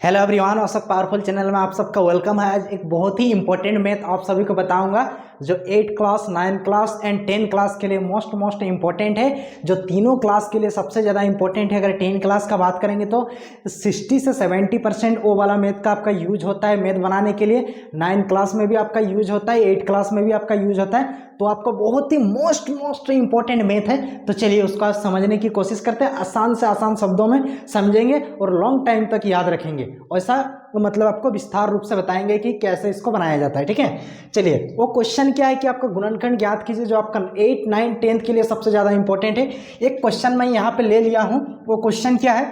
Hello everyone, और सब powerful channel में आप सबका वेलकम है। आज एक बहुत ही इंपॉर्टेंट मैथ आप सभी को बताऊंगा जो 8 क्लास 9 क्लास एंड 10 क्लास के लिए मोस्ट इंपॉर्टेंट है, जो तीनों क्लास के लिए सबसे ज़्यादा इंपॉर्टेंट है। अगर 10 क्लास का बात करेंगे तो 60 से 70% वो वाला मैथ का आपका यूज होता है मैथ बनाने के लिए। 9 क्लास में भी आपका यूज होता है, 8 क्लास में भी आपका यूज होता है, तो आपका बहुत ही मोस्ट इंपॉर्टेंट मैथ है। तो चलिए उसको आज समझने की कोशिश करते हैं, आसान से आसान शब्दों में समझेंगे और लॉन्ग टाइम तक याद रखेंगे। ऐसा मतलब आपको विस्तार रूप से बताएंगे कि कैसे इसको बनाया जाता है। ठीक है, चलिए वो क्वेश्चन क्या है कि आपका गुणनखंड ज्ञात कीजिए, जो आपका 8 9 10 के लिए सबसे ज़्यादा इंपॉर्टेंट है। एक क्वेश्चन मैं यहाँ पे ले लिया हूँ, वो क्वेश्चन क्या है,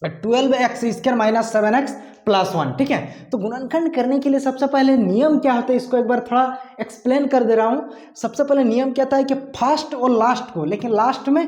12x² माइनस 7x प्लस 1। ठीक है, तो गुणनखंड करने के लिए सबसे पहले नियम क्या होता है, इसको एक बार थोड़ा एक्सप्लेन कर दे रहा हूँ। सबसे पहले नियम क्या था है कि फर्स्ट और लास्ट को, लेकिन लास्ट में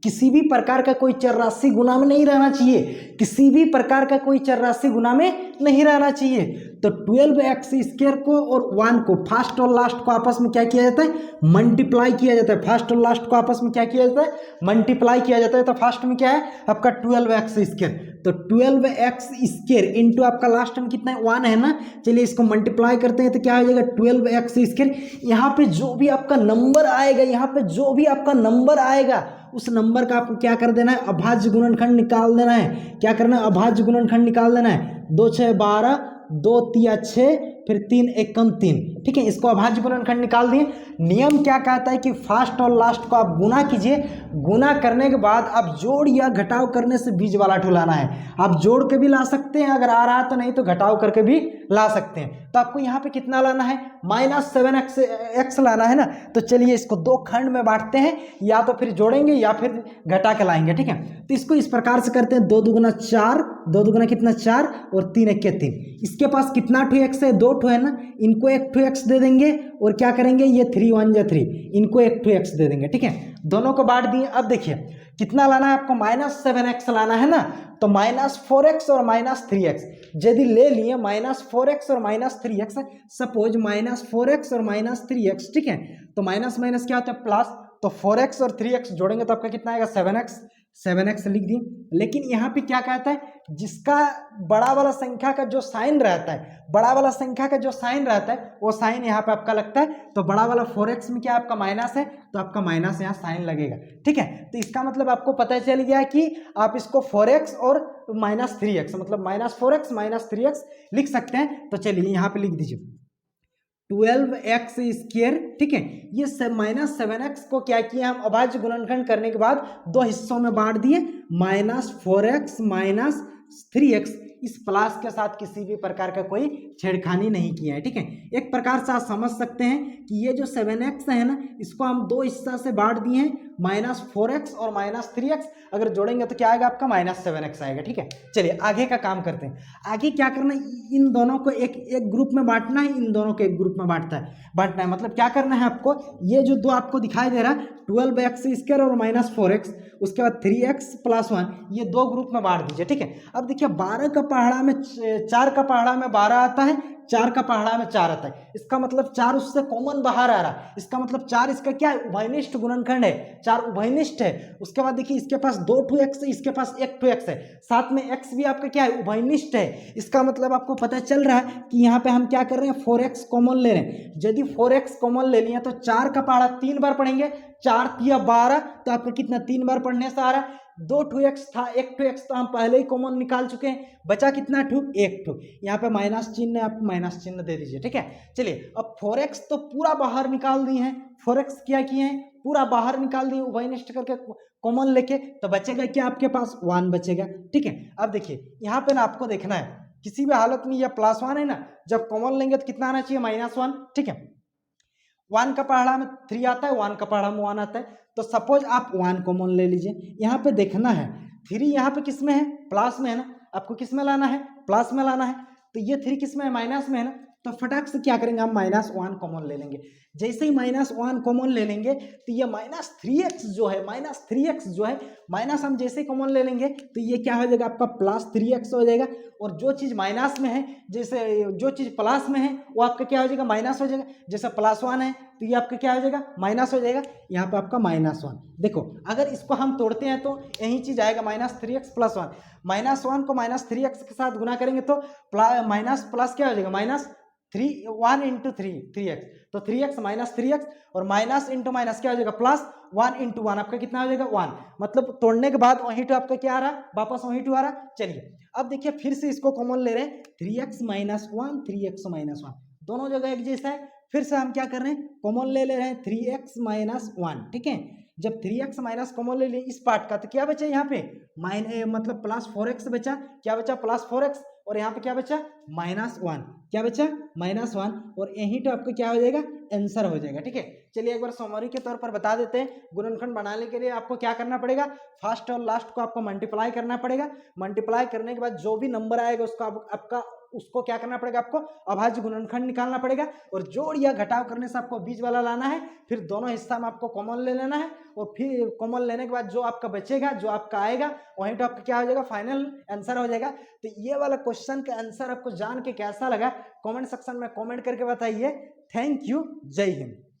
किसी भी प्रकार का कोई चर राशि गुना में नहीं रहना चाहिए, किसी भी प्रकार का कोई चर राशि गुना में नहीं रहना चाहिए। तो 12x² को और 1 को, फर्स्ट और लास्ट को आपस में क्या किया जाता है, मल्टीप्लाई किया जाता है। फर्स्ट और लास्ट को आपस में क्या किया जाता है, मल्टीप्लाई किया जाता है। तो फर्स्ट में क्या है आपका 12x², तो 12x² इंटू आपका लास्ट में कितना है 1 है ना। चलिए इसको मल्टीप्लाई करते हैं तो क्या हो जाएगा 12x²। यहाँ पे जो भी आपका नंबर आएगा, यहाँ पे जो भी आपका नंबर आएगा उस नंबर का आपको क्या कर देना है, अभाज्य गुणनखंड निकाल देना है। क्या करना है, अभाज्य गुणनखंड निकाल देना है। 2 6 12, 2 3 6, फिर 3 1 3। ठीक है, इसको अभाज्य गुणनखंड निकाल दिए। नियम क्या कहता है कि फर्स्ट और लास्ट को आप गुना कीजिए, गुना करने के बाद आप जोड़ या घटाव करने से बीच वाला ठुलाना है। आप जोड़ के भी ला सकते हैं अगर आ रहा है तो, नहीं तो घटाव करके भी ला सकते हैं। तो आपको यहाँ पे कितना लाना है, -7x लाना है ना। तो चलिए इसको दो खंड में बांटते हैं, या तो फिर जोड़ेंगे या फिर घटा के लाएंगे। ठीक है, तो इसको इस प्रकार से करते हैं, 2 दूगुना 4, 2 दूगुना कितना 4 और 3 1 3। इसके पास कितना ठो x है, 2 ठो है ना, इनको 1 ठो x दे देंगे और क्या करेंगे, ये 3 1 जा 3, इनको 1 ठो x दे देंगे। ठीक है, दोनों को बांट दिए। अब देखिए कितना लाना है आपको, -7x लाना है ना, तो -4x और -3x यदि ले लिए, -4x और -3x, सपोज -4x और -3x। ठीक है, तो माइनस माइनस क्या होता है प्लस, तो 4x और 3x जोड़ेंगे तो आपका कितना आएगा 7x लिख दिए। लेकिन यहाँ पे क्या कहता है, जिसका बड़ा वाला संख्या का जो साइन रहता है, बड़ा वाला संख्या का जो साइन रहता है वो साइन यहाँ पे आपका लगता है। तो बड़ा वाला 4x में क्या आपका माइनस है, तो आपका माइनस यहाँ साइन लगेगा। ठीक है, तो इसका मतलब आपको पता चल गया कि आप इसको 4x और -3x, मतलब -4x -3x लिख सकते हैं। तो चलिए यहाँ पे लिख दीजिए 12x²। ठीक है, ये -7x को क्या किया हम, अभाज्य गुणनखंड करने के बाद दो हिस्सों में बांट दिए, -4x -3x। इस प्लस के साथ किसी भी प्रकार का कोई छेड़खानी नहीं किया है। ठीक है, एक प्रकार से आप समझ सकते हैं कि ये जो 7x है ना, इसको हम दो हिस्सा से बांट दिए हैं, -4x और -3x। अगर जोड़ेंगे तो क्या आएगा आपका -7x आएगा। ठीक है, चलिए आगे का काम करते हैं। आगे क्या करना है, इन दोनों को एक ग्रुप में बांटना है, इन दोनों को एक ग्रुप में बांटना है। मतलब क्या करना है आपको, ये जो दो आपको दिखाई दे रहा है 12x² और -4x, उसके बाद 3x + 1, ये दो ग्रुप में बांट दीजिए। ठीक है, अब देखिए 12 का पहाड़ा में 4 का पहाड़ा में 12 आता है, 4 का पहाड़ा में 4 आता है। इसका मतलब 4 उससे कॉमन बाहर आ रहा है, इसका मतलब 4 इसका क्या है, उभयनिष्ठ गुणनखंड है, 4 उभयनिष्ठ है। उसके बाद देखिए इसके पास 2 ठो x है, इसके पास 1 ठो x है, साथ में x भी आपका क्या है, उभयनिष्ठ है। इसका मतलब आपको पता चल रहा है कि यहाँ पे हम क्या कर रहे हैं, 4x कॉमन ले रहे हैं। यदि 4x कॉमन ले लिया तो 4 का पहाड़ा 3 बार पढ़ेंगे, 4 3 12, तो आपका कितना 3 बार पढ़ने से आ रहा है। 2 ठो x था, 1 ठो x तो हम पहले ही कॉमन निकाल चुके हैं, बचा कितना ठो, 1 ठो। यहाँ पे माइनस चिन्ह है, आप माइनस चिन्ह दे दीजिए। ठीक है, चलिए अब 4x तो पूरा बाहर निकाल दिए हैं, 4x क्या किए हैं, पूरा बाहर निकाल दिए उभयनिष्ठ करके कॉमन लेके, तो बचेगा क्या आपके पास, 1 बचेगा। ठीक है, अब देखिए यहाँ पे ना आपको देखना है, किसी भी हालत में यह +1 है ना, जब कॉमन लेंगे तो कितना आना चाहिए, -1। ठीक है, 1 का पहाड़ा में 3 आता है, 1 का पहाड़ा में 1 आता है। तो सपोज आप 1 कॉमन ले लीजिए, यहाँ पे देखना है 3 यहाँ पे किस में है, प्लस में है ना, आपको किस में लाना है, प्लस में लाना है। तो ये 3 किस में है, माइनस में है ना, तो फटाक से क्या करेंगे हम, -1 कॉमन ले लेंगे। जैसे ही -1 कॉमन ले लेंगे तो ये -3x जो है, -3x जो है, माइनस हम जैसे ही कॉमन ले लेंगे तो ये क्या हो जाएगा आपका +3x हो जाएगा। और जो चीज़ माइनस में है, जैसे जो चीज़ प्लस में है वो आपका क्या हो जाएगा, माइनस हो जाएगा। जैसे +1 है तो ये आपका क्या हो जाएगा, माइनस हो जाएगा, यहाँ पे आपका -1। देखो अगर इसको हम तोड़ते हैं तो यही चीज आएगा -3x + 1। -1 को -3x के साथ गुना करेंगे तो माइनस प्लस क्या हो जाएगा, -1 × 3x, तो 3x - 3x और माइनस इंटू माइनस क्या हो जाएगा, +1 × 1 आपका कितना हो जाएगा 1। मतलब तोड़ने के बाद वही टू आपका क्या आ रहा है, वापस वही टू आ रहा है। चलिए अब देखिए फिर से इसको कॉमन ले रहे हैं, 3x - 1 3x - 1 दोनों जगह एक जैसा है। फिर से हम क्या कर रहे हैं, कॉमन ले रहे हैं 3x - 1। ठीक है, जब 3x माइनस कॉमन ले लिए इस पार्ट का तो क्या बचा यहाँ पे मतलब +4x बचा, क्या बचा +4x, और यहाँ पे क्या बचा -1, क्या बचा -1, और यही तो आपको क्या हो जाएगा, आंसर हो जाएगा। ठीक है, चलिए एक बार समरी के तौर पर बता देते हैं। गुणनखंड बनाने के लिए आपको क्या करना पड़ेगा, फर्स्ट और लास्ट को आपको मल्टीप्लाई करना पड़ेगा। मल्टीप्लाई करने के बाद जो भी नंबर आएगा उसका आपका उसको क्या करना पड़ेगा, आपको अभाज्य गुणनखंड निकालना पड़ेगा, और जोड़ या घटाव करने से आपको बीच वाला लाना है। फिर दोनों हिस्सा में आपको कॉमन ले लेना है, और फिर कॉमन लेने के बाद जो आपका बचेगा, जो आपका आएगा वहीं तो आपका क्या हो जाएगा, फाइनल आंसर हो जाएगा। तो ये वाला क्वेश्चन का आंसर आपको जान के कैसा लगा, कमेंट सेक्शन में कमेंट करके बताइए। थैंक यू, जय हिंद।